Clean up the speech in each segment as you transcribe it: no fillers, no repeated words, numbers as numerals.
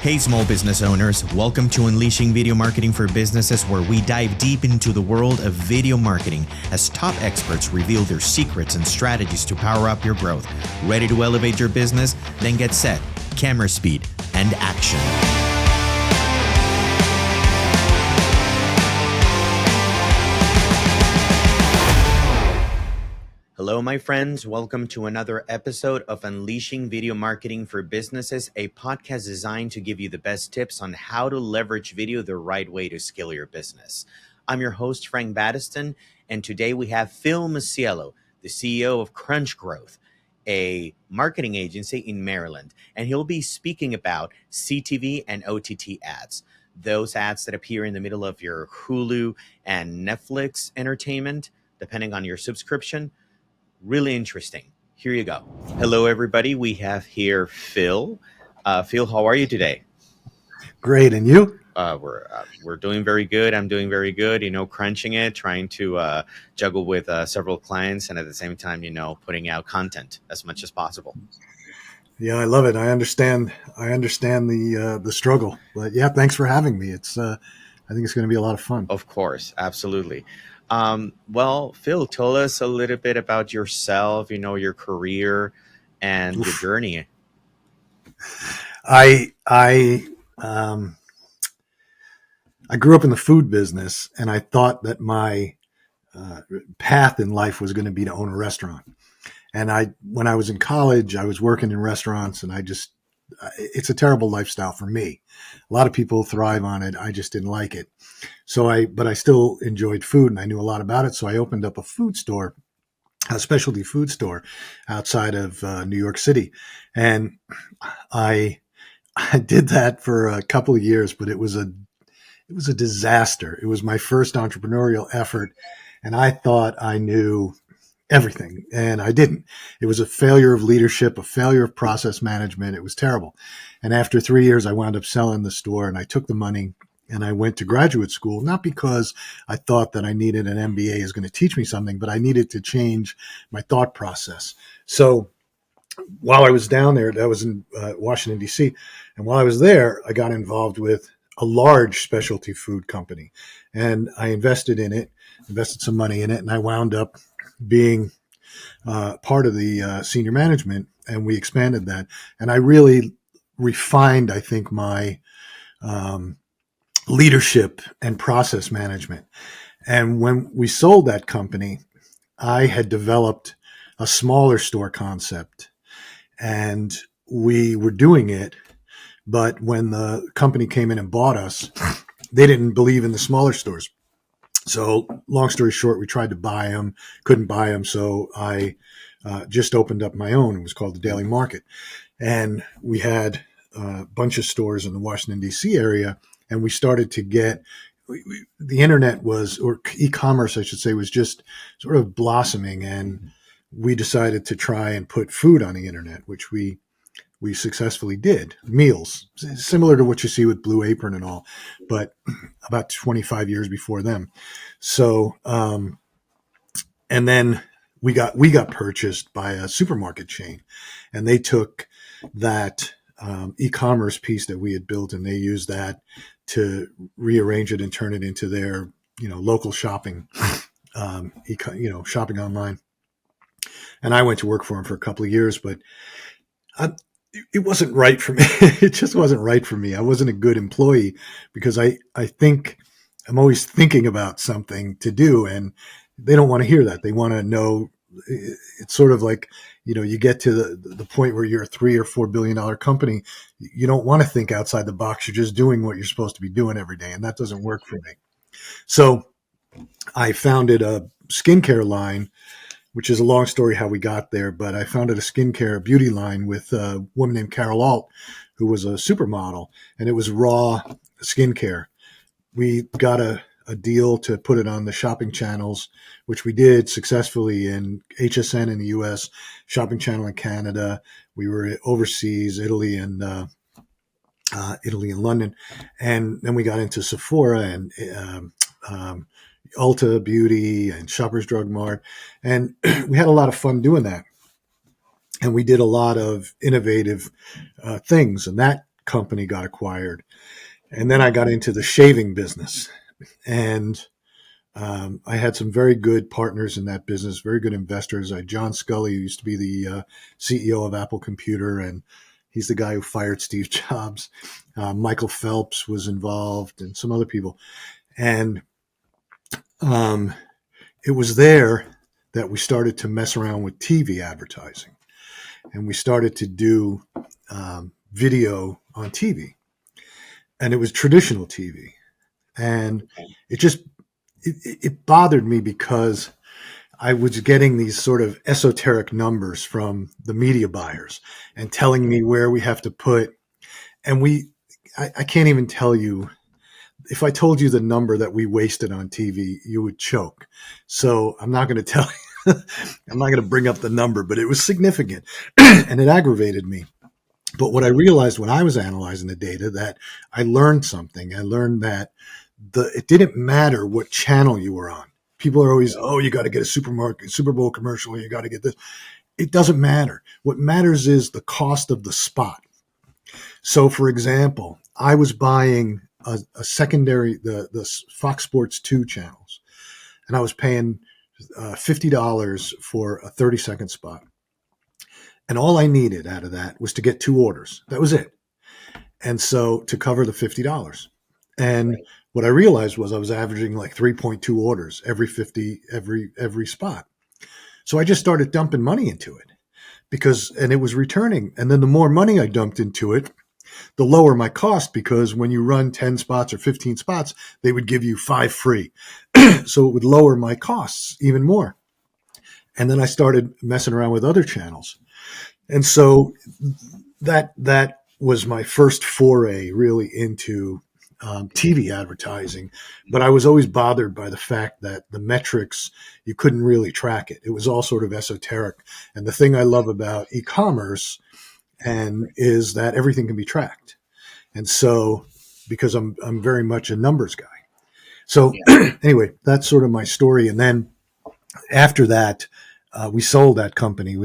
Hey small business owners, welcome to Unleashing Video Marketing for Businesses, where we dive deep into the world of video marketing as top experts reveal their secrets and strategies to power up your growth. Ready to elevate your business? Then get set, camera speed, and action. Hello, my friends. Welcome to another episode of Unleashing Video Marketing for Businesses, a podcast designed to give you the best tips on how to leverage video the right way to scale your business. I'm your host, Frank Battiston, and today we have Phil Masiello, the CEO of Crunch Growth, a marketing agency in Maryland, and he'll be speaking about CTV and OTT ads, those ads that appear in the middle of your Hulu and Netflix entertainment, depending on your subscription. Really interesting. Here you go. Hello, everybody. We have here Phil. Phil, how are you today? Great. And you? We're doing very good. I'm doing very good. Crunching it, trying to juggle with several clients, and at the same time, putting out content as much as possible. Yeah, I love it. I understand the struggle. But yeah, thanks for having me. I think it's going to be a lot of fun. Of course, absolutely. Well, Phil, tell us a little bit about yourself, your career and your journey. I grew up in the food business, and I thought that my path in life was going to be to own a restaurant. And when I was in college, I was working in restaurants, and it's a terrible lifestyle for me. A lot of people thrive on it. I just didn't like it. But I still enjoyed food, and I knew a lot about it. So I opened up a specialty food store outside of New York City. And I did that for a couple of years, but it was a disaster. It was my first entrepreneurial effort, and I thought I knew everything, and I didn't. It was a failure of leadership, a failure of process management. It was terrible. And after 3 years, I wound up selling the store, and I took the money and I went to graduate school, not because I thought that I needed an MBA is going to teach me something, but I needed to change my thought process. So while I was down there, that was in Washington, D.C., and while I was there, I got involved with a large specialty food company, and I invested some money in it, and I wound up being part of the senior management, and we expanded that. And I really refined, I think, my leadership and process management. And when we sold that company, I had developed a smaller store concept, and we were doing it. But when the company came in and bought us, they didn't believe in the smaller stores. So long story short, we tried to buy them, couldn't buy them. So I just opened up my own. It was called the Daily Market. And we had a bunch of stores in the Washington, D.C. area. And we started to get the internet or e-commerce, I should say, was just sort of blossoming. And we decided to try and put food on the internet, which we successfully did. Meals, similar to what you see with Blue Apron and all, but about 25 years before them. So, and then we got purchased by a supermarket chain, and they took that e-commerce piece that we had built, and they used that to rearrange it and turn it into their, local shopping, shopping online. And I went to work for them for a couple of years, but it wasn't right for me. It just wasn't right for me. I wasn't a good employee because I think I'm always thinking about something to do, and they don't want to hear that. They want to know. It's sort of like, you get to the point where you're a $3 or $4 billion company. You don't want to think outside the box. You're just doing what you're supposed to be doing every day, and that doesn't work for me. So I founded a skincare line, which is a long story how we got there, but I founded a skincare beauty line with a woman named Carol Alt, who was a supermodel, and it was raw skincare. We got a deal to put it on the shopping channels, which we did successfully in HSN in the US, shopping channel in Canada. We were overseas, Italy and London. And then we got into Sephora and Ulta Beauty and Shoppers Drug Mart. And we had a lot of fun doing that. And we did a lot of innovative things. And that company got acquired. And then I got into the shaving business. And I had some very good partners in that business, very good investors. John Scully, who used to be the CEO of Apple Computer, and he's the guy who fired Steve Jobs. Michael Phelps was involved, and some other people. And it was there that we started to mess around with TV advertising. And we started to do video on TV. And it was traditional TV. And it bothered me because I was getting these sort of esoteric numbers from the media buyers and telling me where we have to put. And I can't even tell you, if I told you the number that we wasted on TV, you would choke. So I'm not going to tell you, I'm not going to bring up the number, but it was significant and it aggravated me. But what I realized when I was analyzing the data, that I learned something. I learned that it didn't matter what channel you were on. People are always, oh, you got to get a Super Bowl commercial. You got to get this. It doesn't matter. What matters is the cost of the spot. So, for example, I was buying a secondary, the Fox Sports 2 channels, and I was paying $50 for a 30-second spot. And all I needed out of that was to get 2 orders. That was it. And so to cover the $50. And what I realized was I was averaging like 3.2 orders every spot. So I just started dumping money into it and it was returning. And then the more money I dumped into it, the lower my cost, because when you run 10 spots or 15 spots, they would give you 5 free. So it would lower my costs even more. And then I started messing around with other channels. And so that was my first foray really into TV advertising. But I was always bothered by the fact that the metrics, you couldn't really track it. It was all sort of esoteric. And the thing I love about e-commerce is that everything can be tracked. And so, because I'm very much a numbers guy. So anyway, that's sort of my story. And then after that, we sold that company.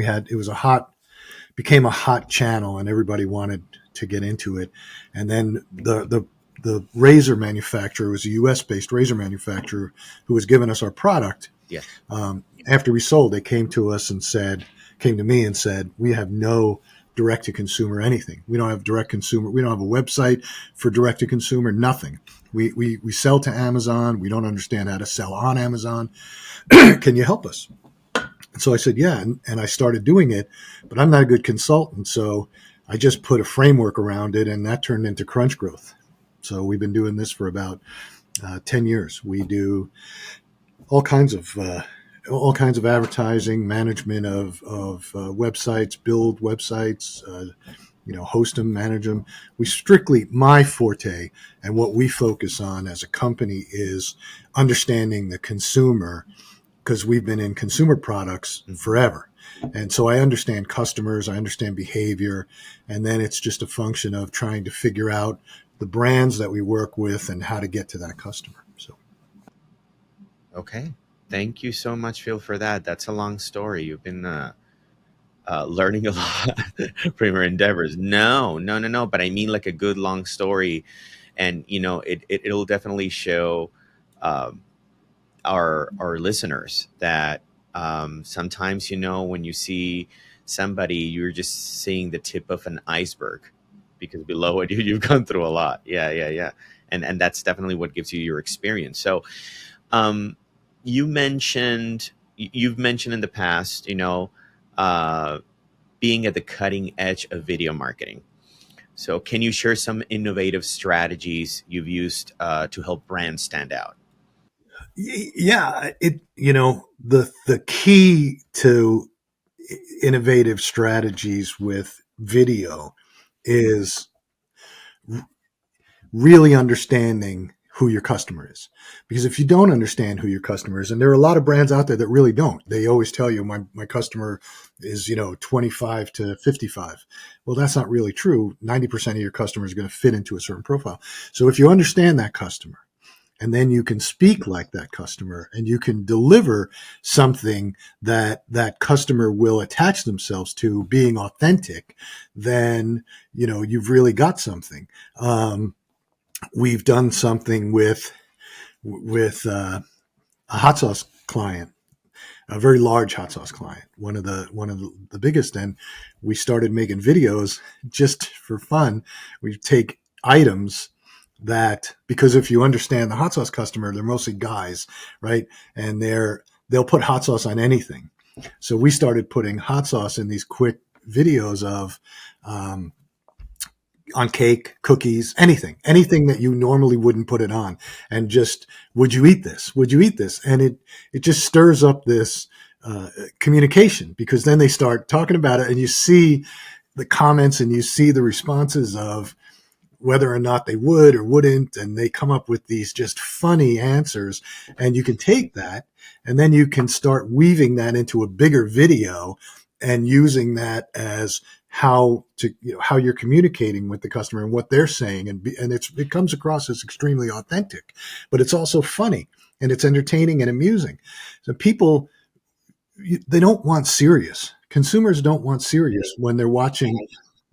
Became a hot channel and everybody wanted to get into it. And then the razor manufacturer was a US-based razor manufacturer who was giving us our product. Yeah. After we sold, they came to me and said, we have no direct-to-consumer anything. We don't have direct-consumer. We don't have a website for direct-to-consumer, nothing. We sell to Amazon. We don't understand how to sell on Amazon. Can you help us? And so I said, yeah. And I started doing it, but I'm not a good consultant. So I just put a framework around it, and that turned into Crunch Growth. So we've been doing this for about 10 years. We do all kinds of advertising, management of websites, build websites, host them, manage them. My forte and what we focus on as a company is understanding the consumer, because we've been in consumer products forever. And so I understand customers, I understand behavior, and then it's just a function of trying to figure out the brands that we work with and how to get to that customer. So, Okay. Thank you so much, Phil, for that. That's a long story. You've been learning a lot from your endeavors. No. But I mean, like a good long story, and it'll definitely show our listeners that sometimes when you see somebody, you're just seeing the tip of an iceberg, because below it you've gone through a lot. Yeah. And that's definitely what gives you your experience. So you've mentioned in the past, being at the cutting edge of video marketing. So can you share some innovative strategies you've used to help brands stand out? yeah, the key to innovative strategies with video is really understanding who your customer is. Because if you don't understand who your customer is, and there are a lot of brands out there that really don't, they always tell you my customer is 25 to 55. Well, that's not really true. 90% of your customers are going to fit into a certain profile. So if you understand that customer and then you can speak like that customer, and you can deliver something that that customer will attach themselves to, being authentic, then you've really got something. We've done something with a hot sauce client, a very large hot sauce client, one of the biggest. And we started making videos just for fun. We take items that, because if you understand the hot sauce customer, they're mostly guys, right? And they'll put hot sauce on anything. So we started putting hot sauce in these quick videos of um, on cake, cookies, anything that you normally wouldn't put it on, and just, would you eat this? Would you eat this? And it just stirs up this communication, because then they start talking about it, and you see the comments and you see the responses of whether or not they would or wouldn't, and they come up with these just funny answers. And you can take that, and then you can start weaving that into a bigger video and using that as how to how you're communicating with the customer and what they're saying, and it comes across as extremely authentic, but it's also funny, and it's entertaining and amusing. So people, they don't want serious. Consumers don't want serious when they're watching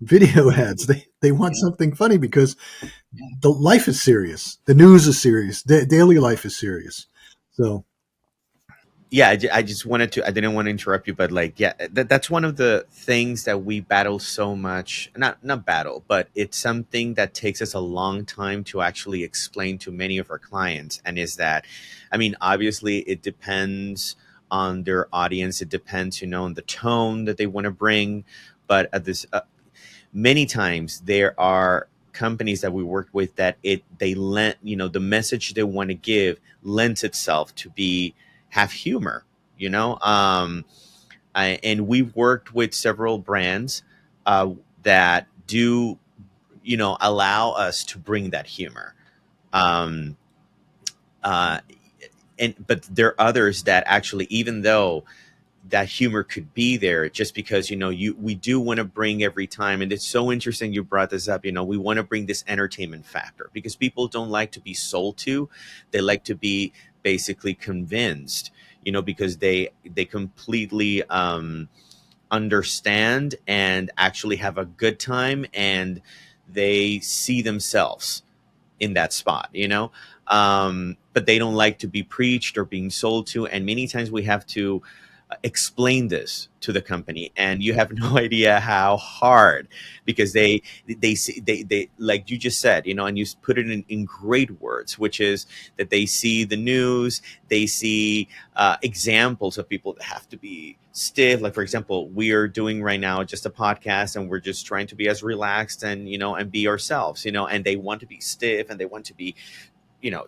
video ads. They want something funny, because the life is serious, the news is serious, daily life is serious. So Yeah, I just wanted to, I didn't want to interrupt you, but like, yeah, that's one of the things that we battle so much. Not battle, but it's something that takes us a long time to actually explain to many of our clients. And is that, I mean, obviously it depends on their audience. It depends, on the tone that they want to bring. But at this, many times there are companies that we work with that they lend, the message they want to give lends itself to be have humor, you know and we've worked with several brands that do, allow us to bring that humor. um uh and but there are others that actually, even though that humor could be there, just because, we do want to bring every time. And it's so interesting you brought this up. We want to bring this entertainment factor, because people don't like to be sold to. They like to be basically convinced, because they completely understand and actually have a good time, and they see themselves in that spot, but they don't like to be preached or being sold to. And many times we have to explain this to the company, and you have no idea how hard, because they see, they like you just said, and you put it in great words, which is that they see the news, they see examples of people that have to be stiff. Like, for example, we are doing right now just a podcast, and we're just trying to be as relaxed and, and be ourselves, and they want to be stiff, and they want to be,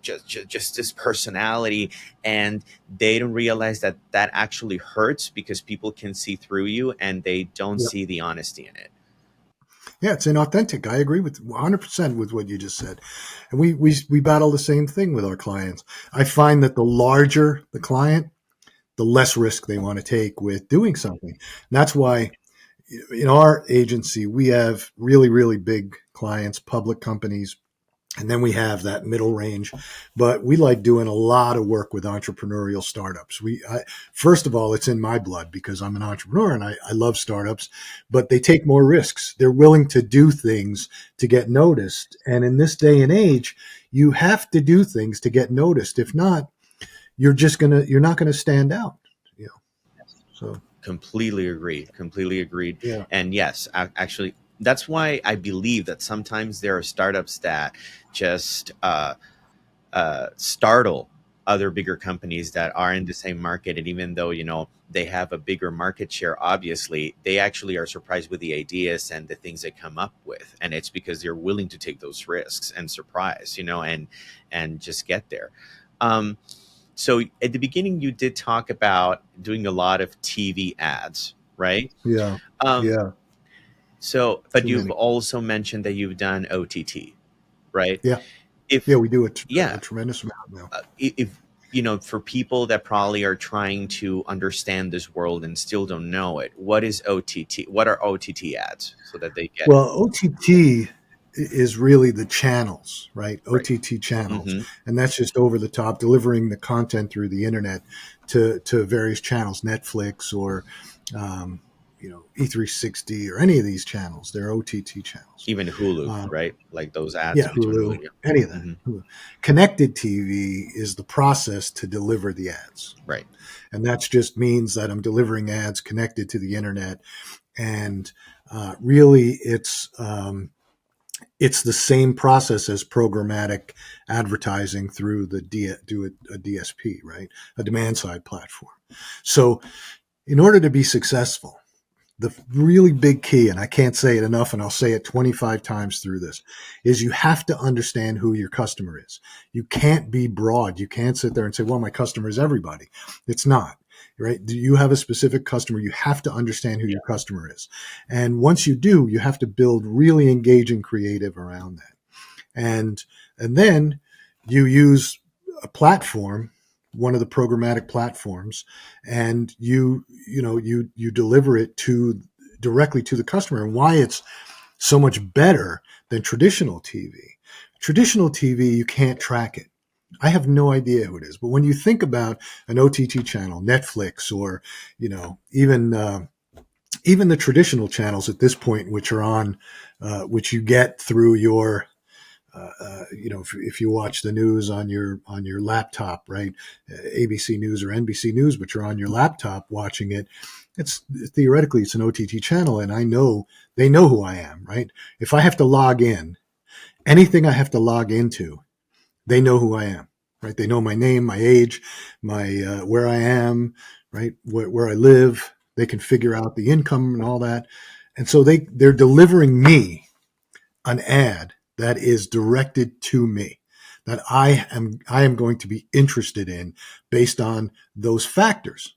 just this personality. And they don't realize that that actually hurts, because people can see through you, and they don't yeah, see the honesty in it. yeah, it's inauthentic. I agree with 100% with what you just said. And we battle the same thing with our clients. I find that the larger the client, the less risk they want to take with doing something. And that's why in our agency we have really, really big clients, public companies, and then we have that middle range. But we like doing a lot of work with entrepreneurial startups. First of all, it's in my blood, because I'm an entrepreneur, and I love startups, but they take more risks. They're willing to do things to get noticed. And in this day and age, you have to do things to get noticed. If not, you're not gonna stand out. You know. So Completely agreed. Completely agreed. yeah, And yes, actually, that's why I believe that sometimes there are startups that just startle other bigger companies that are in the same market. And even though, they have a bigger market share, obviously, they actually are surprised with the ideas and the things they come up with. And it's because they're willing to take those risks and surprise, and just get there. Um, so at the beginning, you did talk about doing a lot of TV ads, right? yeah, Um, yeah. so, but Too you've many. also mentioned that you've done OTT, right? Yeah, yeah. If We do a Yeah, tremendous amount now. if for people that probably are trying to understand this world and still don't know it, what is OTT? What are OTT ads, so that they get it? Well, OTT. is really the channels, right? Right. OTT channels. Hmm. And that's just over the top, delivering the content through the internet to various channels, Netflix or, um, E360 or any of these channels. They're OTT channels. Even Hulu, Um, right? Like those ads yeah, between Hulu. Hulu, Yeah. any of that. Hmm. Hulu. Connected TV is the process to deliver the ads. Right. And that just means that I'm delivering ads connected to the internet. And really, it's the same process as programmatic advertising through a DSP, right? A demand side platform. So, in order to be successful, the really big key, and I can't say it enough, and I'll say it 25 times through this, is you have to understand who your customer is. You can't be broad. You can't sit there and say, well, my customer is everybody. It's not, right? Do you have a specific customer? You have to understand who Yeah. your customer is. And once you do, you have to build really engaging creative around that. And then you use a platform, one of the programmatic platforms, and you deliver it to directly to the customer. And why it's so much better than traditional TV. Traditional TV, you can't track it. I have no idea who it is. But when you think about an OTT channel, Netflix, or even the traditional channels at this point, which are on, which you get through your if you watch the news on your laptop, right? ABC News or NBC News, but you're on your laptop watching it. It's theoretically it's an OTT channel, and I know they know who I am, right? If I have to log in, anything I have to log into, they know who I am, right? They know my name, my age, my where I am, right? Where I live. They can figure out the income and all that, and so they're delivering me an ad that is directed to me that I am going to be interested in based on those factors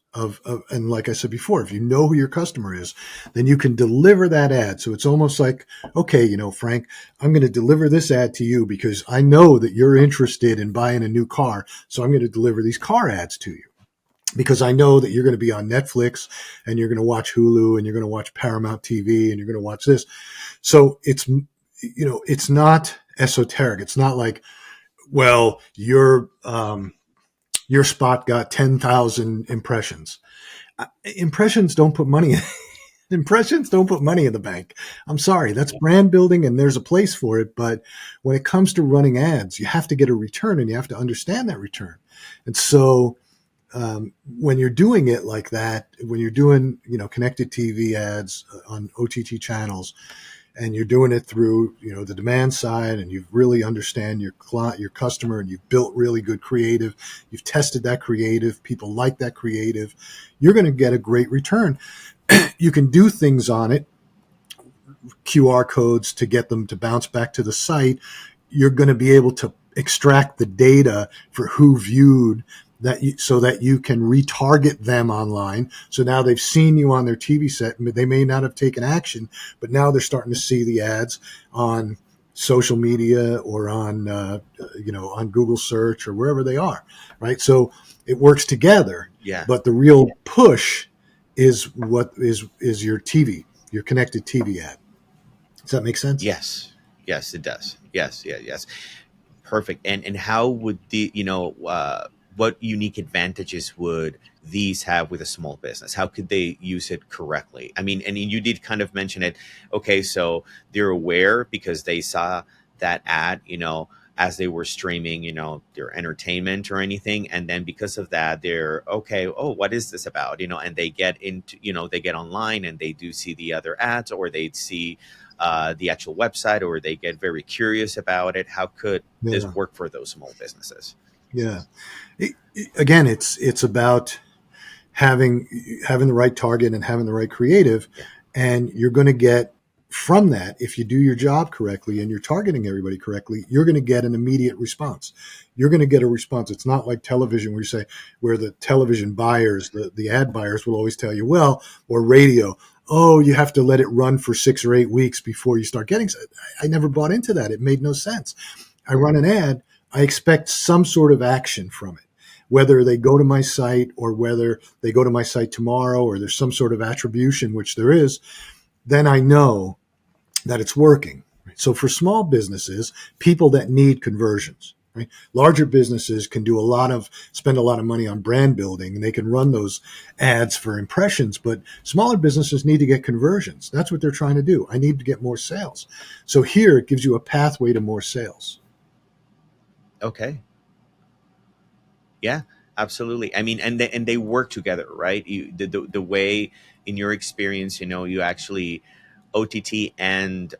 and like I said before, if you know who your customer is, then you can deliver that ad. So it's almost like, okay, Frank, I'm going to deliver this ad to you because I know that you're interested in buying a new car. So I'm going to deliver these car ads to you because I know that you're going to be on Netflix and you're going to watch Hulu and you're going to watch Paramount TV and you're going to watch this. So it's not esoteric. It's not like, well, your spot got 10,000 impressions. Impressions don't put money in. Impressions don't put money in the bank. I'm sorry, that's brand building and there's a place for it. But when it comes to running ads, you have to get a return and you have to understand that return. And so when you're doing it like that, when you're doing, connected TV ads on OTT channels, and you're doing it through, the demand side, and you really understand your client, your customer, and you've built really good creative, you've tested that creative, people like that creative, you're going to get a great return. You can do things on it, QR codes to get them to bounce back to the site. You're going to be able to extract the data for who viewed so that you can retarget them online. So now they've seen you on their TV set. They may not have taken action, but now they're starting to see the ads on social media or on Google search or wherever they are, right? So it works together, Yeah. but the real push is what is your connected TV ad. Does that make sense? Yes. Yes, it does. Yes. Yeah. Yes. Perfect. And how would what unique advantages would these have with a small business? How could they use it correctly? I mean, and you did kind of mention it. Okay, so they're aware because they saw that ad, as they were streaming, their entertainment or anything, and then because of that, they're okay. Oh, what is this about? And they get into, they get online and they do see the other ads, or they see the actual website, or they get very curious about it. How could this Yeah, work for those small businesses? yeah. Again, it's about having having the right target and having the right creative, Yeah. and you're going to get from that, if you do your job correctly and you're targeting everybody correctly, you're going to get an immediate response. You're going to get a response. It's not like television where you say, where the television buyers, the ad buyers will always tell you, well, or radio, oh, you have to let it run for 6 or 8 weeks before you start getting. I never bought into that. It made no sense. I run an ad, I expect some sort of action from it, whether they go to my site or whether they go to my site tomorrow or there's some sort of attribution, which there is, then I know that it's working. So for small businesses, people that need conversions, right? Larger businesses can do spend a lot of money on brand building, and they can run those ads for impressions, but smaller businesses need to get conversions. That's what they're trying to do. I need to get more sales. So here it gives you a pathway to more sales. Okay. Yeah, absolutely. I mean, and they work together, right? The way, in your experience, you actually OTT and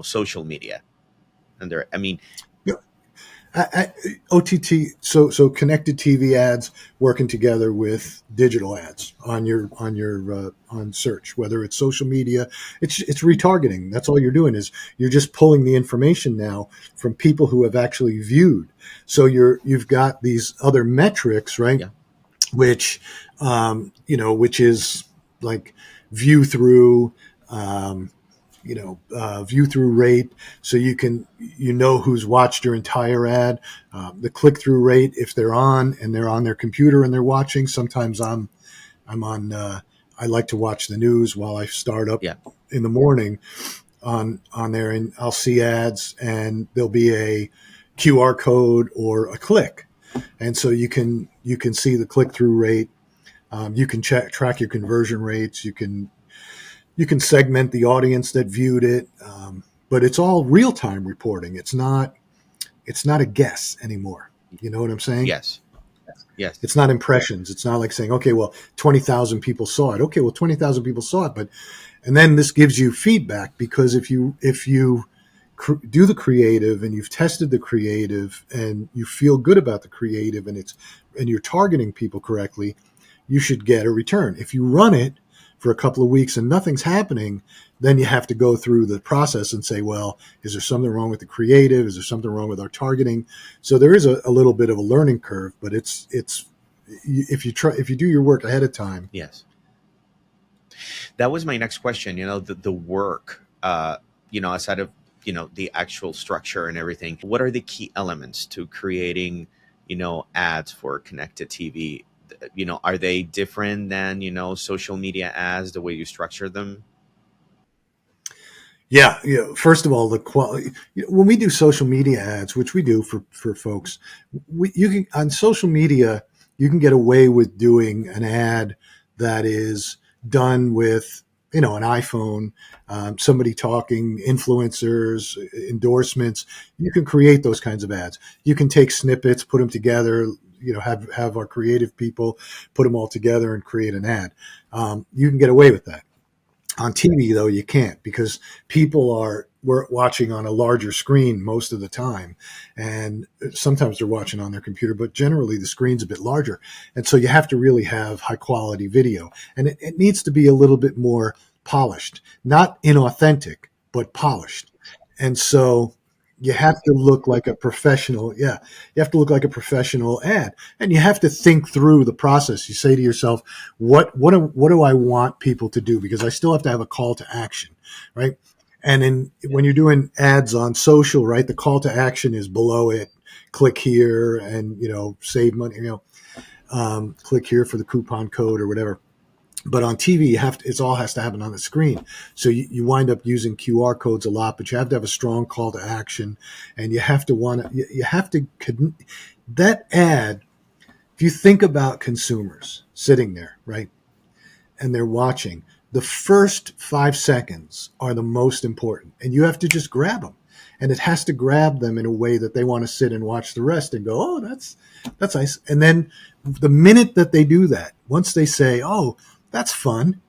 social media, and there. I mean, OTT, so connected TV ads working together with digital ads on search, whether it's social media, it's retargeting. That's all you're doing is you're just pulling the information now from people who have actually viewed. So you've got these other metrics, right? yeah, Which which is like view through. View through rate, so who's watched your entire ad. The click through rate, if they're on their computer and they're watching. Sometimes I'm on. I like to watch the news while I start up yeah, in the morning on there, and I'll see ads, and there'll be a QR code or a click, and so you can see the click through rate. You can track your conversion rates. You can segment the audience that viewed it, but it's all real time reporting. It's not a guess anymore. You know what I'm saying? yes, yes, It's not impressions. It's not like saying, okay, well, 20,000 people saw it. Okay, well, 20,000 people saw it, but and then this gives you feedback, because if you do the creative and you've tested the creative and you feel good about the creative, and you're targeting people correctly, you should get a return. If you run it for a couple of weeks and nothing's happening, then you have to go through the process and say, well, is there something wrong with the creative? Is there something wrong with our targeting? So there is a little bit of a learning curve, but it's if you do your work ahead of time. yes. That was my next question. The work, aside of the actual structure and everything. What are the key elements to creating, ads for connected TV? Are they different than social media ads, the way you structure them? Yeah, first of all, the quality. When we do social media ads, which we do for folks, you can on social media you can get away with doing an ad that is done with an iPhone, somebody talking, influencers, endorsements. You can create those kinds of ads. You can take snippets, put them together. Have our creative people put them all together and create an ad. You can get away with that. On TV, though, you can't, because people we're watching on a larger screen most of the time, and sometimes they're watching on their computer, but generally the screen's a bit larger, and so you have to really have high quality video, and it needs to be a little bit more polished, not inauthentic, but polished, and so you have to look like a professional. Yeah, you have to look like a professional ad, and you have to think through the process. You say to yourself, what do I want people to do? Because I still have to have a call to action, right? And when you're doing ads on social, right, the call to action is below it. Click here and save money. Click here for the coupon code or whatever. But on TV, it all has to happen on the screen. So you wind up using QR codes a lot, but you have to have a strong call to action, and you have to that ad. If you think about consumers sitting there, right, and they're watching, the first 5 seconds are the most important, and you have to just grab them, and it has to grab them in a way that they want to sit and watch the rest and go, oh, that's nice. And then the minute that they do that, once they say, oh, that's fun,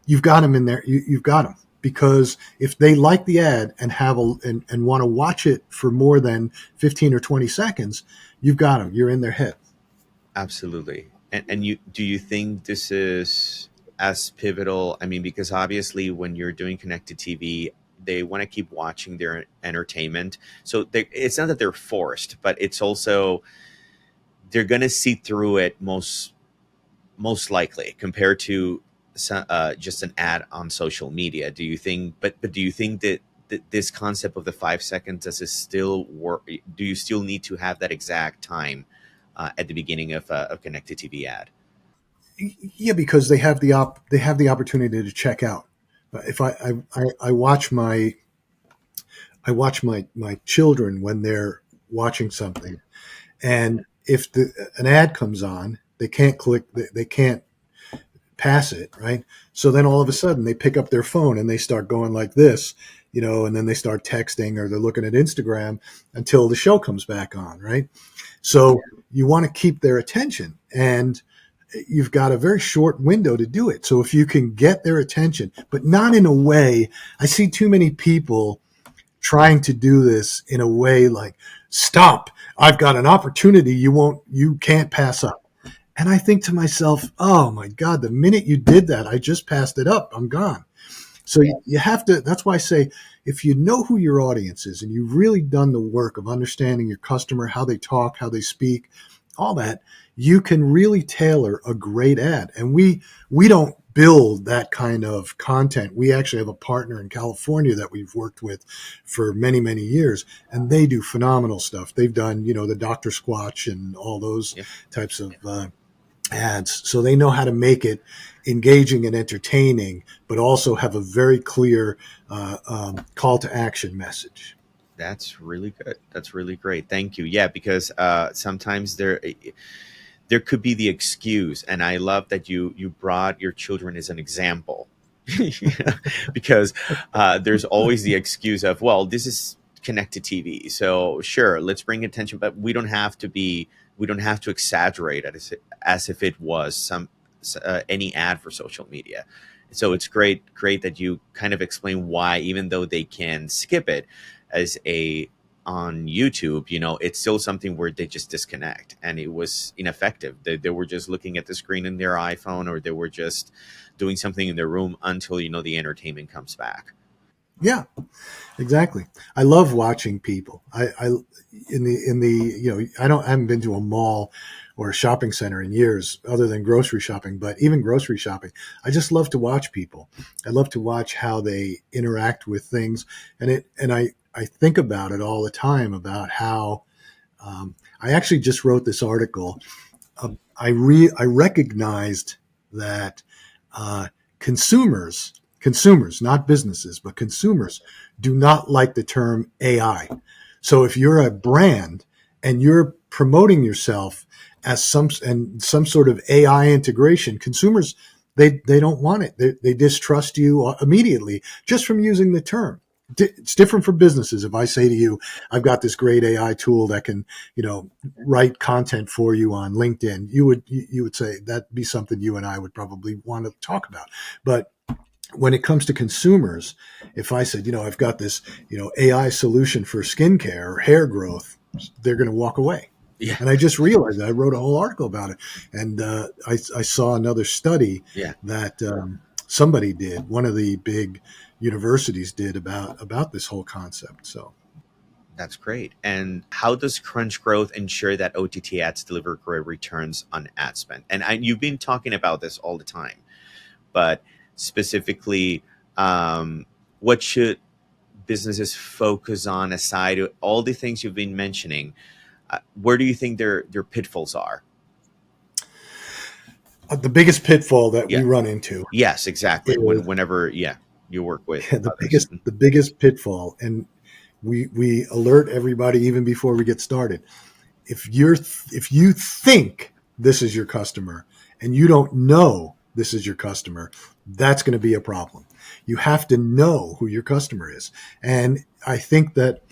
you've got them in there. You've got them, because if they like the ad and and want to watch it for more than 15 or 20 seconds, you've got them. You're in their head. Absolutely. And do you think this is as pivotal? I mean, because obviously when you're doing connected TV, they want to keep watching their entertainment. So it's not that they're forced, but it's also they're going to see through it most likely, compared to just an ad on social media. Do you think? But do you think that this concept of the 5 seconds, does it still work? Do you still need to have that exact time at the beginning of a connected TV ad? Yeah, because they have the opportunity to check out. If I watch I watch my children when they're watching something, and if an ad comes on, they can't click, they can't pass it, right? So then all of a sudden they pick up their phone and they start going like this, and then they start texting or they're looking at Instagram until the show comes back on, right? So you want to keep their attention, and you've got a very short window to do it. So if you can get their attention, but not in a way, I see too many people trying to do this in a way like, stop, I've got an opportunity you can't pass up. And I think to myself, oh my God, the minute you did that, I just passed it up. I'm gone. So you have to, that's why I say, if you know who your audience is and you've really done the work of understanding your customer, how they talk, how they speak, all that, you can really tailor a great ad. And we don't build that kind of content. We actually have a partner in California that we've worked with for many, many years, and they do phenomenal stuff. They've done, the Dr. Squatch and all those Yeah, types of ads. So they know how to make it engaging and entertaining, but also have a very clear call to action message. that's really good. That's really great. Thank you. Yeah, because sometimes there could be the excuse, and I love that you brought your children as an example. Because there's always the excuse of, well, this is connected TV, so sure, let's bring attention, but we don't have to exaggerate it as if it was any ad for social media. So it's great that you kind of explain why, even though they can skip it as a on YouTube, it's still something where they just disconnect, and it was ineffective. They were just looking at the screen in their iPhone, or they were just doing something in their room until the entertainment comes back. Yeah, exactly. I love watching people. I in the I haven't been to a mall or a shopping center in years, other than grocery shopping. But even grocery shopping, I just love to watch people. I love to watch how they interact with things, and I think about it all the time about how I actually just wrote this article. I recognized that uh, consumers, not businesses, but consumers do not like the term AI. So if you're a brand and you're promoting yourself as some sort of AI integration, consumers they don't want it. They distrust you immediately just from using the term. It's different for businesses. If I say to you, I've got this great AI tool that can, write content for you on LinkedIn, you would say that'd be something you and I would probably want to talk about. But when it comes to consumers, if I said, I've got this, AI solution for skincare or hair growth, they're going to walk away. Yeah, And I just realized that I wrote a whole article about it. And I saw another study yeah, that somebody did, one of the big universities did about this whole concept. So that's great. And how does Crunch Growth ensure that OTT ads deliver great returns on ad spend? And you've been talking about this all the time, but specifically, what should businesses focus on aside of all the things you've been mentioning? Where do you think their pitfalls are? the biggest pitfall that we Yeah. run into Yes, exactly. is Whenever, yeah, you work with the others. biggest the biggest pitfall, and we alert everybody even before we get started. If you think this is your customer and you don't know this is your customer, that's going to be a problem. You have to know who your customer is. And I think that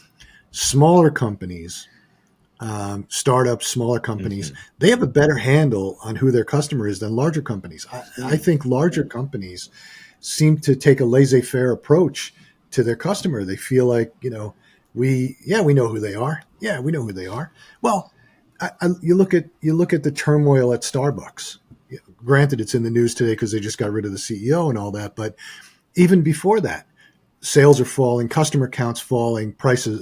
smaller companies, startups, smaller companies, Hmm. they have a better handle on who their customer is than larger companies. I think larger companies seem to take a laissez-faire approach to their customer. They feel like, we know who they are. Yeah, we know who they are. Well, you look at the turmoil at Starbucks. Granted, it's in the news today because they just got rid of the CEO and all that, but even before that, sales are falling, customer counts falling, prices,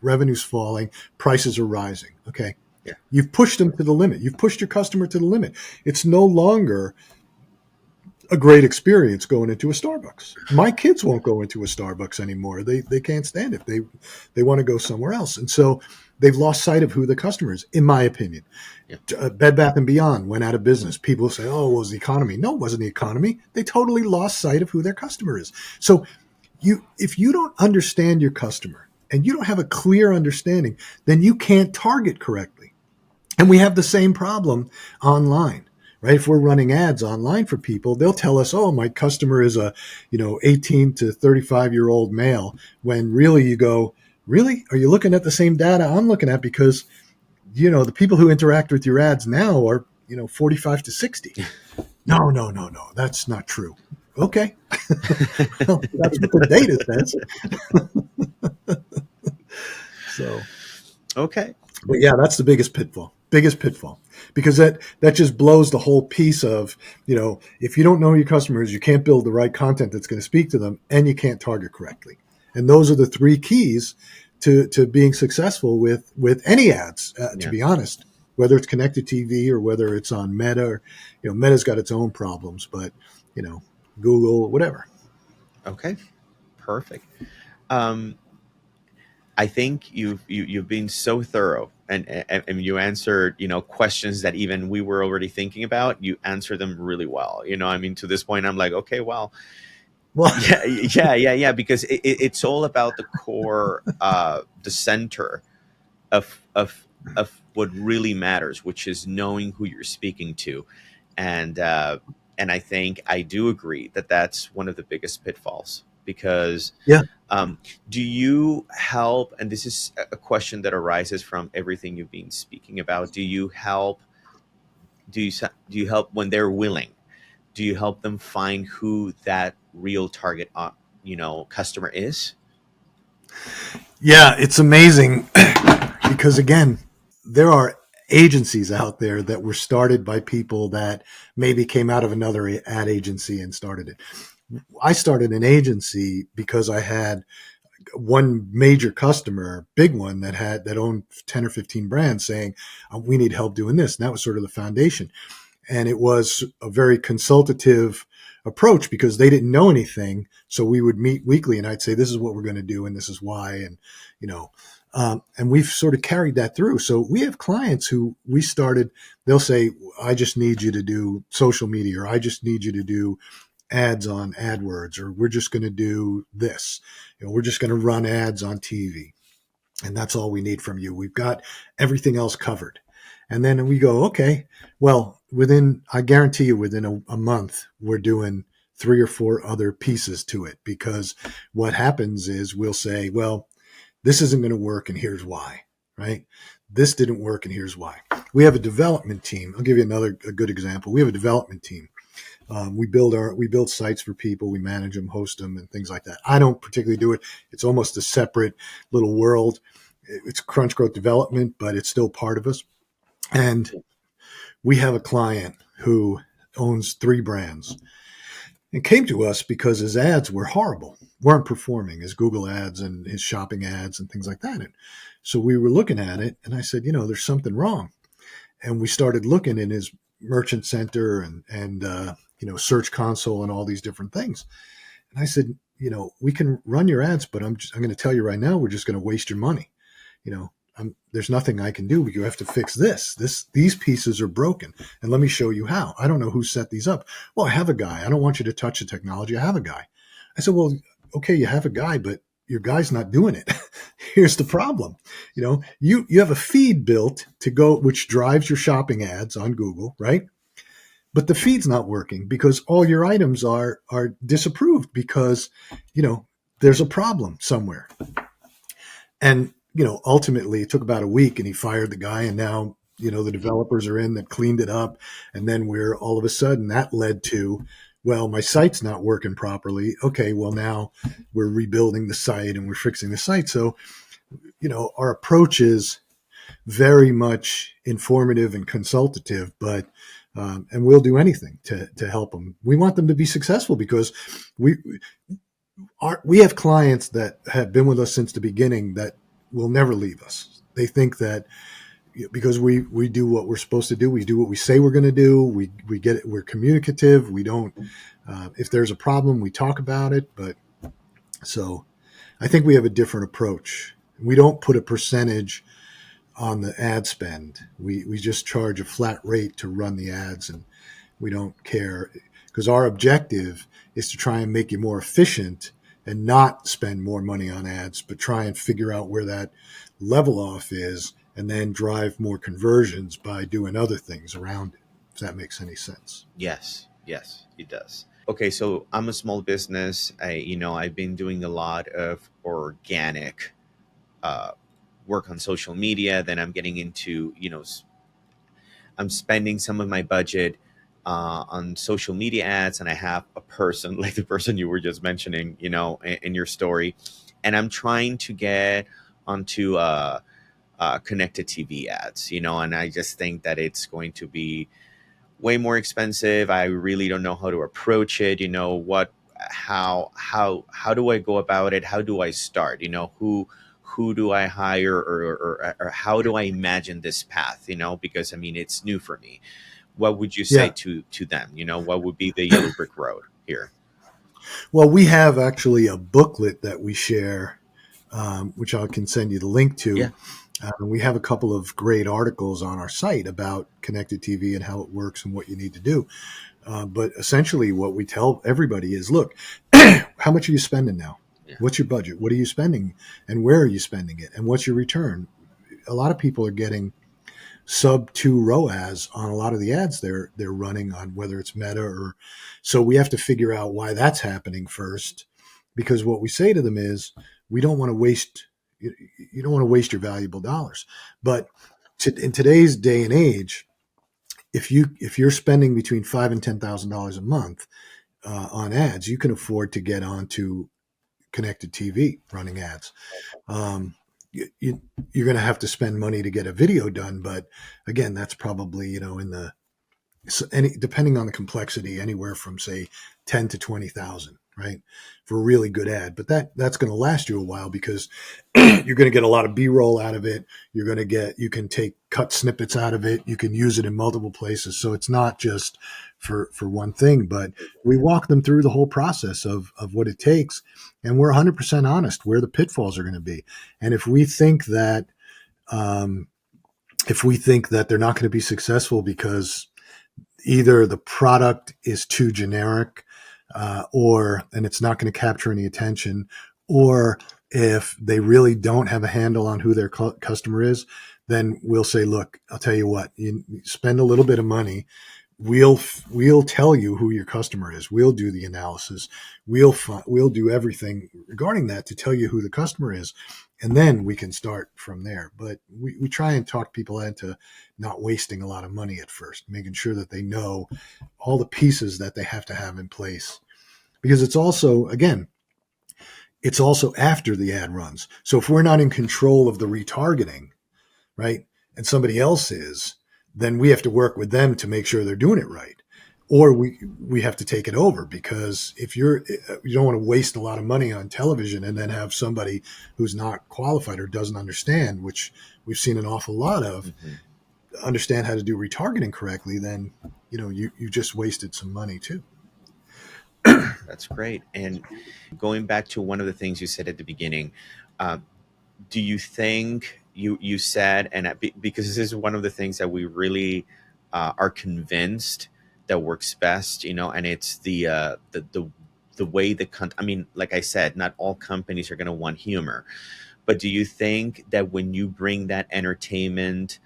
revenues falling, prices are rising. Okay, Yeah. you've pushed them to the limit. You've pushed your customer to the limit. It's no longer a great experience going into a Starbucks. My kids won't go into a Starbucks anymore. They can't stand it. They want to go somewhere else, and so they've lost sight of who the customer is. In my opinion, Yeah. Bed Bath and Beyond went out of business. People say, "Oh, it was the economy." No, it wasn't the economy. They totally lost sight of who their customer is. So if you don't understand your customer and you don't have a clear understanding, then you can't target correctly. And we have the same problem online, right? If we're running ads online for people, they'll tell us, "Oh, my customer is a, 18 to 35-year-old male," when really you go, "Really? Are you looking at the same data I'm looking at? Because, the people who interact with your ads now are, 45 to 60." No, no, no, no, that's not true. Okay. Well, that's what the data says. So, Okay. but yeah, that's the biggest pitfall, because that just blows the whole piece of, if you don't know your customers, you can't build the right content that's going to speak to them, and you can't target correctly. And those are the three keys to being successful with any ads, to Yeah. be honest, whether it's connected TV or whether it's on Meta, or, Meta's got its own problems, but, Google, whatever. Okay. Perfect. Um, I think you've been so thorough, and you answered, questions that even we were already thinking about. You answer them really well. I mean, to this point, I'm like, okay, well, Well, yeah, yeah, yeah, yeah, because it's all about the core, the center of what really matters, which is knowing who you're speaking to, and I think I do agree that that's one of the biggest pitfalls, because yeah. do you help? And this is a question that arises from everything you've been speaking about. Do you help? Do you help when they're willing? Do you help them find who that real target, customer is? Yeah, it's amazing because, again, there are agencies out there that were started by people that maybe came out of another ad agency and started it. I started an agency because I had one major customer, big one, that owned 10 or 15 brands, saying, "We need help doing this." And that was sort of the foundation. And it was a very consultative approach because they didn't know anything. So we would meet weekly, and I'd say, "This is what we're going to do, and this is why." And, and we've sort of carried that through. So we have clients who we started, they'll say, "I just need you to do social media," or "I just need you to do ads on AdWords," or "We're just going to do this. We're just going to run ads on TV. And that's all we need from you. We've got everything else covered." And then we go, "Okay, well, I guarantee you, within a month, we're doing 3 or 4 other pieces to it." Because what happens is we'll say, "Well, this isn't going to work, and here's why," right? "This didn't work, and here's why." We have a development team. I'll give you a good example. We have a development team. We build sites for people. We manage them, host them, and things like that. I don't particularly do it. It's almost a separate little world. It's Crunch Growth Development, but it's still part of us. And we have a client who owns 3 brands and came to us because his ads were horrible, weren't performing, his Google ads and his shopping ads and things like that. And so we were looking at it, and I said, "There's something wrong." And we started looking in his merchant center and Search Console and all these different things. And I said, "We can run your ads, but I'm going to tell you right now, we're just going to waste your money. There's nothing I can do. You have to fix this. These pieces are broken, and let me show you how. I don't know who set these up." "Well, I have a guy. I don't want you to touch the technology. I have a guy." I said, "Well, okay, you have a guy, but your guy's not doing it." Here's the problem. You have a feed built to go, which drives your shopping ads on Google, right? But the feed's not working because all your items are disapproved because, there's a problem somewhere. And, ultimately it took about a week, and he fired the guy, and now, the developers are in that cleaned it up. And then we're all of a sudden that led to, "Well, my site's not working properly." Okay, well, now we're rebuilding the site and we're fixing the site. So, our approach is very much informative and consultative, but and we'll do anything to help them. We want them to be successful because we we have clients that have been with us since the beginning that will never leave us. They think that because we do what we're supposed to do, we do what we say we're going to do. We get it. We're communicative. We don't. If there's a problem, we talk about it. But so I think we have a different approach. We don't put a percentage on the ad spend. We just charge a flat rate to run the ads, and we don't care because our objective is to try and make you more efficient and not spend more money on ads, but try and figure out where that level off is and then drive more conversions by doing other things around it, if that makes any sense. Yes, yes, it does. Okay, so I'm a small business. I've been doing a lot of organic uh, work on social media. Then I'm getting into, I'm spending some of my budget on social media ads, and I have a person like the person you were just mentioning, in your story, and I'm trying to get onto connected TV ads, and I just think that it's going to be way more expensive. I really don't know how to approach it. How do I go about it? How do I start? Who do I hire, or how do I imagine this path? Because I mean it's new for me. What would you say Yeah. to them? What would be the yellow brick road here? Well, we have actually a booklet that we share, which I can send you the link Yeah. to. We have a couple of great articles on our site about connected TV and how it works and what you need to do. But essentially, what we tell everybody is, look, how much are you spending now? Yeah. What's your budget? What are you spending? And where are you spending it? And what's your return? A lot of people are getting sub 2 ROAS on a lot of the ads they're running on, whether it's Meta or so. We have to figure out why that's happening first, because what we say to them is we don't want to waste you don't want to waste your valuable dollars. But in today's day and age, if you're spending between $5,000 and $10,000 a month on ads, you can afford to get onto connected TV running ads. Um, you're going to have to spend money to get a video done, but again, that's probably in the depending on the complexity, anywhere from say 10 to 20,000, right, for a really good ad. But that's going to last you a while because you're going to get a lot of B-roll out of it. You can take cut snippets out of it. You can use it in multiple places. So it's not just for one thing, but we walk them through the whole process of what it takes. And we're 100% honest where the pitfalls are going to be. And um, if we think that they're not going to be successful because either the product is too generic, and it's not going to capture any attention, or if they really don't have a handle on who their customer is, then we'll say, look, I'll tell you what, you spend a little bit of money. We'll tell you who your customer is. We'll do the analysis. We'll do everything regarding that to tell you who the customer is, and then we can start from there. But we try and talk people into not wasting a lot of money at first, making sure that they know all the pieces that they have to have in place, because it's also after the ad runs. So if we're not in control of the retargeting, right, and somebody else is, then we have to work with them to make sure they're doing it right. Or we have to take it over, because if you don't want to waste a lot of money on television and then have somebody who's not qualified or doesn't understand, which we've seen an awful lot of, understand how to do retargeting correctly, then you just wasted some money too. That's great. And going back to one of the things you said at the beginning, uh, do you think you said, and because this is one of the things that we really are convinced that works best, and it's the way I mean, like I said, not all companies are going to want humor, but do you think that when you bring that entertainment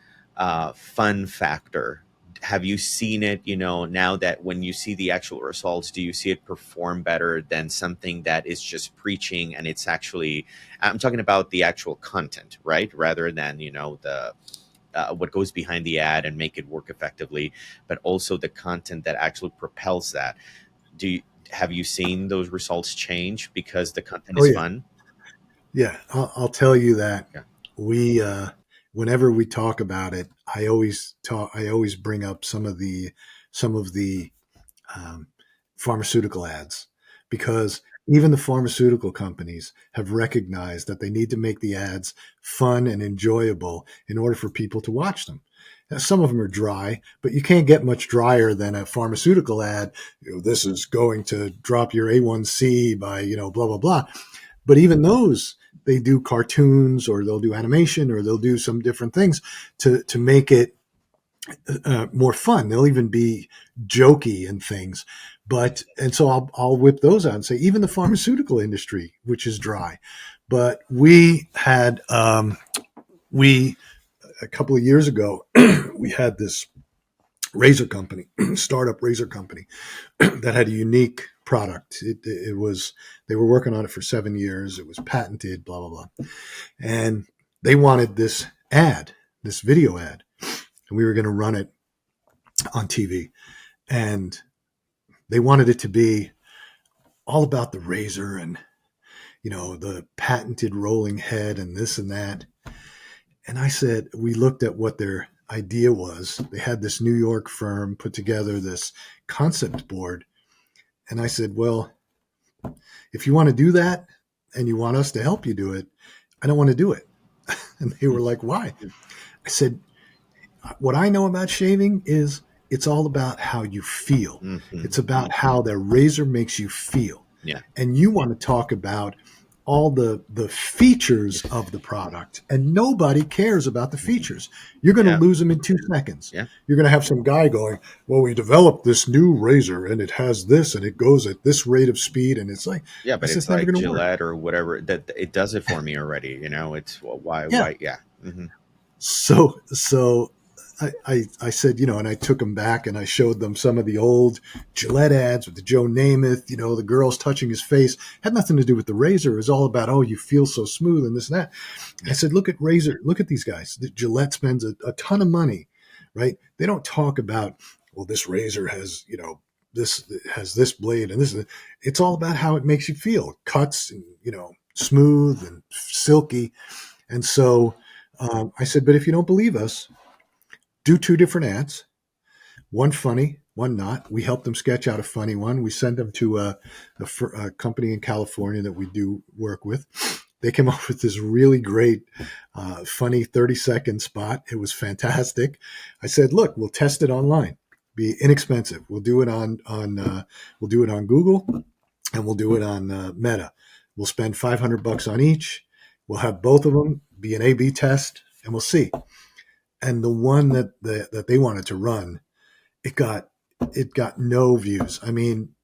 fun factor, have you seen it, now that when you see the actual results, do you see it perform better than something that is just preaching and it's actually, I'm talking about the actual content, right? Rather than, the what goes behind the ad and make it work effectively, but also the content that actually propels that. Do you, have you seen those results change because the content Oh is yeah, fun? yeah. I'll tell you that Yeah. we whenever we talk about it, I always bring up some of the um, pharmaceutical ads, because even the pharmaceutical companies have recognized that they need to make the ads fun and enjoyable in order for people to watch them. Now, some of them are dry, but you can't get much drier than a pharmaceutical ad. This is going to drop your A1C by, blah, blah, blah. But even those, they do cartoons, or they'll do animation, or they'll do some different things to make it more fun. They'll even be jokey and things. And so I'll whip those out and say, even the pharmaceutical industry, which is dry. But we had, we, a couple of years ago, we had this razor company, startup razor company that had a unique product. It was, they were working on it for 7 years. It was patented, blah, blah, blah. And they wanted this ad, this video ad, and we were going to run it on TV. And they wanted it to be all about the razor and, the patented rolling head and this and that. And I said, we looked at what their idea was. They had this New York firm put together this concept board. And I said, well, if you want to do that and you want us to help you do it, I don't want to do it. And they were like, why? I said, what I know about shaving is it's all about how you feel. Mm-hmm. It's about how the razor makes you feel. Yeah. And you want to talk about all the features of the product, and nobody cares about the features. You're going to lose them in 2 seconds. Yeah. You're going to have some guy going, well, we developed this new razor and it has this and it goes at this rate of speed. And it's like, Yeah, but it's never like going to work. Gillette or whatever that it does it for me already. It's why. Yeah. Mm-hmm. So I said, and I took them back and I showed them some of the old Gillette ads with the Joe Namath, the girls touching his face. Had nothing to do with the razor. It was all about, oh, you feel so smooth and this and that. I said, look at razor. Look at these guys. Gillette spends a ton of money, right? They don't talk about, well, this razor has, this blade and this. It's all about how it makes you feel. It cuts and, smooth and silky. And so I said, but if you don't believe us, do 2 different ads, one funny, one not. We help them sketch out a funny one. We send them to a company in California that we do work with. They came up with this really great, funny 30-second spot. It was fantastic. I said, look, we'll test it online. Be inexpensive. We'll do it on Google, and we'll do it on Meta. We'll spend $500 on each. We'll have both of them be an A/B test, and we'll see. And the one that they wanted to run, it got no views. I mean,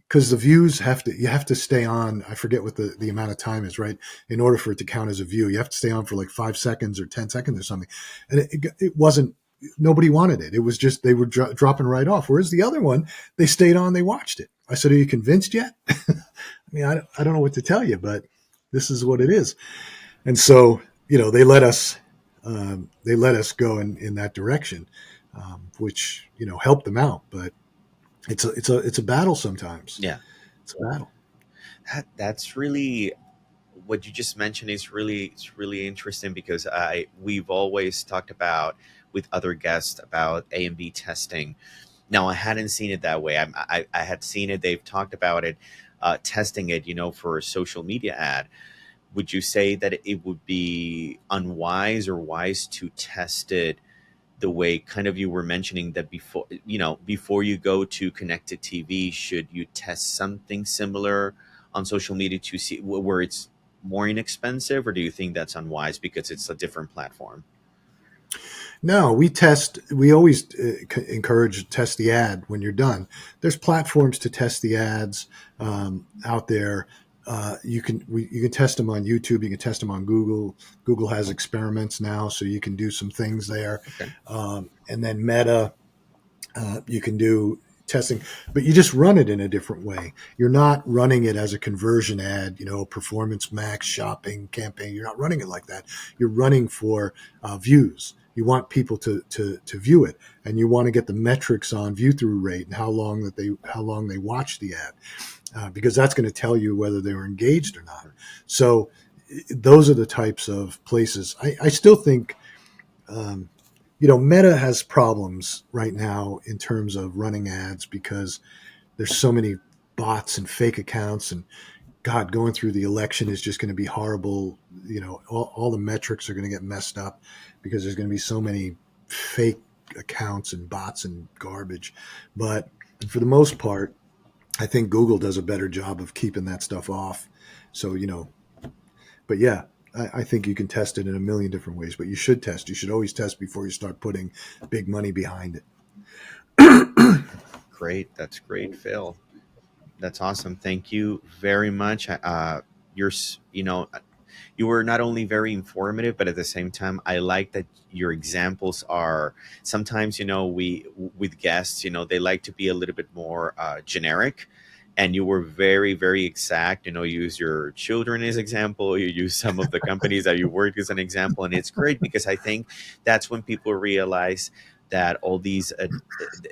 because the views you have to stay on. I forget what the amount of time is, right? In order for it to count as a view, you have to stay on for like 5 seconds or 10 seconds or something. And it wasn't. Nobody wanted it. It was just they were dropping right off. Whereas the other one, they stayed on. They watched it. I said, "Are you convinced yet?" I mean, I don't know what to tell you, but this is what it is. And so they let us. They let us go in that direction, which helped them out. But it's a battle sometimes. Yeah. It's a battle. That's really what you just mentioned is really interesting because we've always talked about with other guests about A/B testing. Now I hadn't seen it that way. I had seen it. They've talked about it, testing it, for a social media ad. Would you say that it would be unwise or wise to test it the way kind of you were mentioning that before you go to connected TV, should you test something similar on social media to see where it's more inexpensive, or do you think that's unwise because it's a different platform? No, we always encourage test the ad when you're done. There's platforms to test the ads out there. You can test them on YouTube. You can test them on Google. Google has experiments now, so you can do some things there. Okay. And then Meta, you can do testing, but you just run it in a different way. You're not running it as a conversion ad, performance max shopping campaign. You're not running it like that. You're running for views. You want people to view it, and you want to get the metrics on view through rate and how long they watch the ad, because that's going to tell you whether they were engaged or not. So those are the types of places. I still think, Meta has problems right now in terms of running ads because there's so many bots and fake accounts, and God, going through the election is just going to be horrible. All the metrics are going to get messed up because there's going to be so many fake accounts and bots and garbage. But for the most part, I think Google does a better job of keeping that stuff off. So, but yeah, I think you can test it in a million different ways, but you should test. You should always test before you start putting big money behind it. Great. That's great, Phil. That's awesome. Thank you very much. You're, you know, you were not only very informative, but at the same time, I like that your examples are sometimes, we, with guests, they like to be a little bit more generic. And you were very, very exact. You use your children as example. You use some of the companies that you worked as an example, and it's great because I think that's when people realize that all these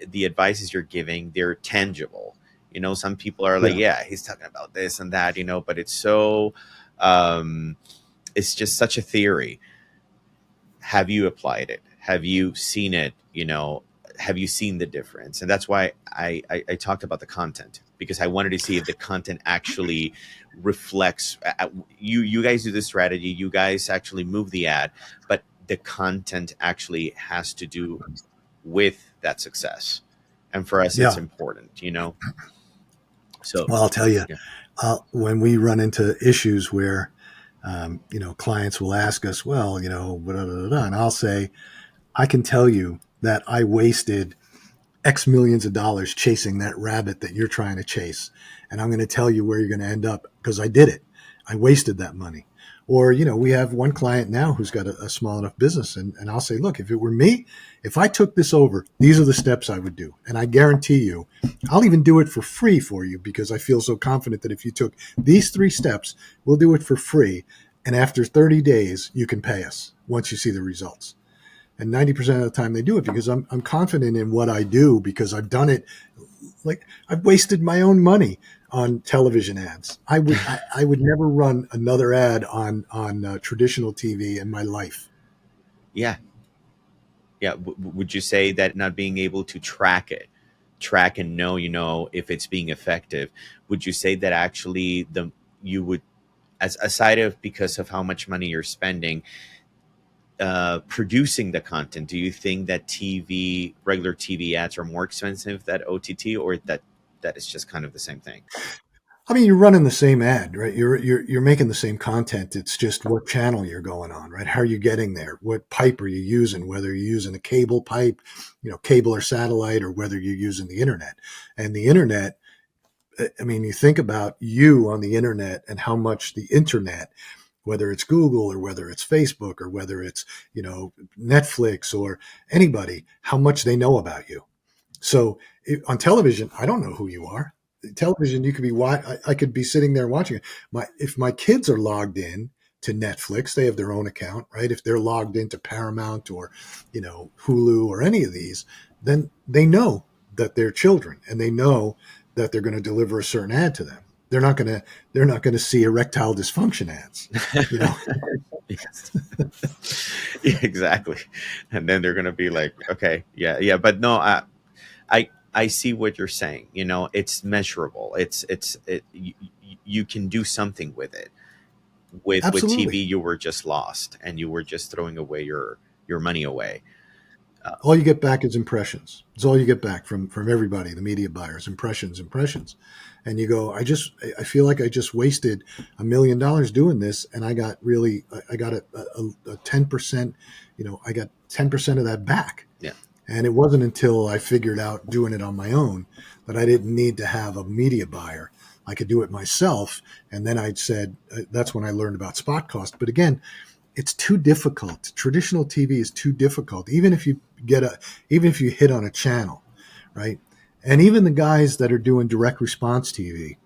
the advices you're giving, they're tangible. Some people are like, Yeah, yeah, he's talking about this and that, but it's so um, it's just such a theory. Have you applied it? Have you seen it? Have you seen the difference? And that's why I talked about the content, because I wanted to see if the content actually reflects. You guys do the strategy. You guys actually move the ad, but the content actually has to do with that success. And for us, it's yeah. important. So Well, I'll tell you, yeah. when we run into issues where, clients will ask us, well, blah, blah, blah, blah, and I'll say, I can tell you that I wasted X millions of dollars chasing that rabbit that you're trying to chase. And I'm going to tell you where you're going to end up because I did it. I wasted that money. Or, we have one client now who's got a small enough business. And I'll say, look, if it were me, if I took this over, these are the steps I would do. And I guarantee you, I'll even do it for free for you because I feel so confident that if you took these 3 steps, we'll do it for free. And after 30 days, you can pay us once you see the results. And 90% of the time they do it because I'm confident in what I do because I've done it. Like, I've wasted my own money on television ads. I would never run another ad on traditional TV in my life. Yeah. Yeah. Would you say that not being able to track and know, if it's being effective, would you say that actually you would, as aside of because of how much money you're spending, producing the content, do you think that regular TV ads are more expensive than OTT, or that is just kind of the same thing? I mean, you're running the same ad, right? You're making the same content. It's just what channel you're going on, right? How are you getting there? What pipe are you using? Whether you're using a cable pipe, cable or satellite, or whether you're using the internet. And the internet, I mean, you think about you on the internet and how much the internet, whether it's Google or whether it's Facebook or whether it's, Netflix or anybody, how much they know about you. So on television, I don't know who you are. Television, you could be, I could be sitting there watching it. If my kids are logged in to Netflix, they have their own account, right? If they're logged into Paramount or, Hulu or any of these, then they know that they're children and they know that they're going to deliver a certain ad to them. They're not going to see erectile dysfunction ads, you know? Yes. Yeah, exactly. And then they're gonna be like, okay, yeah, yeah, but no, I see what you're saying. It's measurable. You can do something with it. With TV, Absolutely. you were just lost, and you were just throwing away your money away. Uh, All you get back is impressions. It's all you get back from everybody, the media buyers, impressions. And you go, I feel like I just wasted $1 million doing this, and I got a 10%, I got 10% of that back. yeah. And it wasn't until I figured out doing it on my own that I didn't need to have a media buyer. I could do it myself. And then I'd said, that's when I learned about spot cost. But again, it's too difficult. Traditional TV is too difficult. Even if you hit on a channel, right? And even the guys that are doing direct response TV,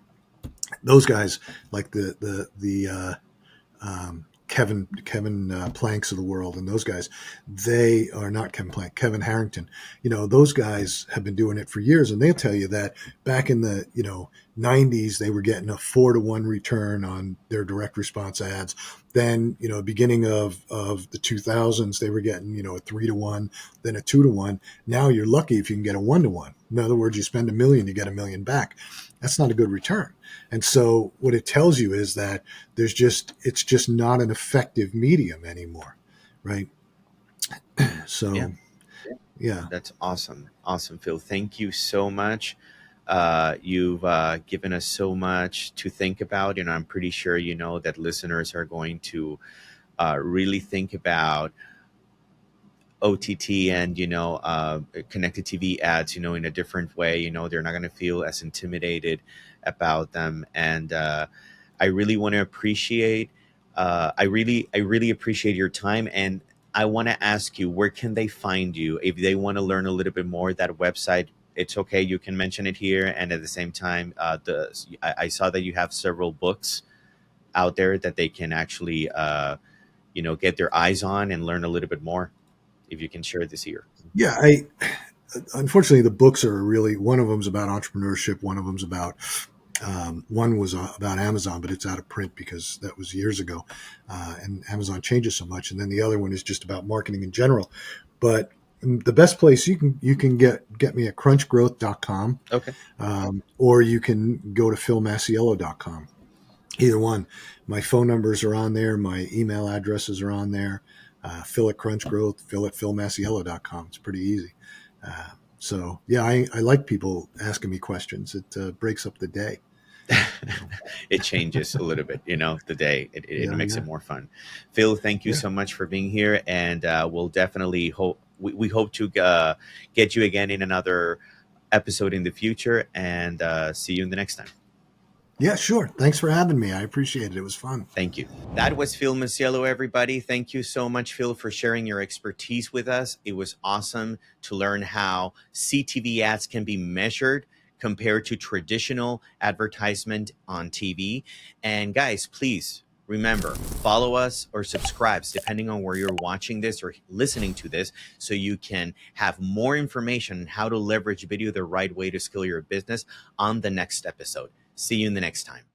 those guys like Kevin Planks of the world and those guys, they are not Kevin Plank, Kevin Harrington. Those guys have been doing it for years, and they'll tell you that back in the 90s they were getting a 4-to-1 return on their direct response ads. Then beginning of the 2000s they were getting a 3-to-1, then a 2-to-1. Now you're lucky if you can get a 1-to-1. In other words, you spend $1 million, you get $1 million back. That's not a good return. And so what it tells you is that it's just not an effective medium anymore, right? Yeah. So yeah, That's awesome. Awesome, Phil. Thank you so much. You've given us so much to think about. I'm pretty sure that listeners are going to really think about, OTT and connected TV ads, in a different way. They're not going to feel as intimidated about them. And I really want to appreciate. I really appreciate your time, and I want to ask you, where can they find you if they want to learn a little bit more? That website, it's okay. You can mention it here, and at the same time, I saw that you have several books out there that they can actually, get their eyes on and learn a little bit more. If you can share this here. Yeah, I unfortunately the books are really, one of them's about entrepreneurship, one of them's about one was about Amazon, but it's out of print because that was years ago, and Amazon changes so much. And then the other one is just about marketing in general. But the best place you can get me at crunchgrowth.com, Okay. or you can go to philmasiello.com. Either one. My phone numbers are on there. My email addresses are on there. Phil at crunchgrowth, Phil at philmasiello.com. It's pretty easy. So yeah, I like people asking me questions. It breaks up the day. It changes a little bit, the day. It Yeah, makes yeah, it more fun. Phil, thank you yeah. so much for being here, and we'll definitely hope we hope to get you again in another episode in the future, and see you in the next time. Yeah, sure. Thanks for having me. I appreciate it. It was fun. Thank you. That was Phil Masiello, everybody. Thank you so much, Phil, for sharing your expertise with us. It was awesome to learn how CTV ads can be measured compared to traditional advertisement on TV. And guys, please remember, follow us or subscribe, depending on where you're watching this or listening to this, so you can have more information on how to leverage video the right way to scale your business on the next episode. See you in the next time.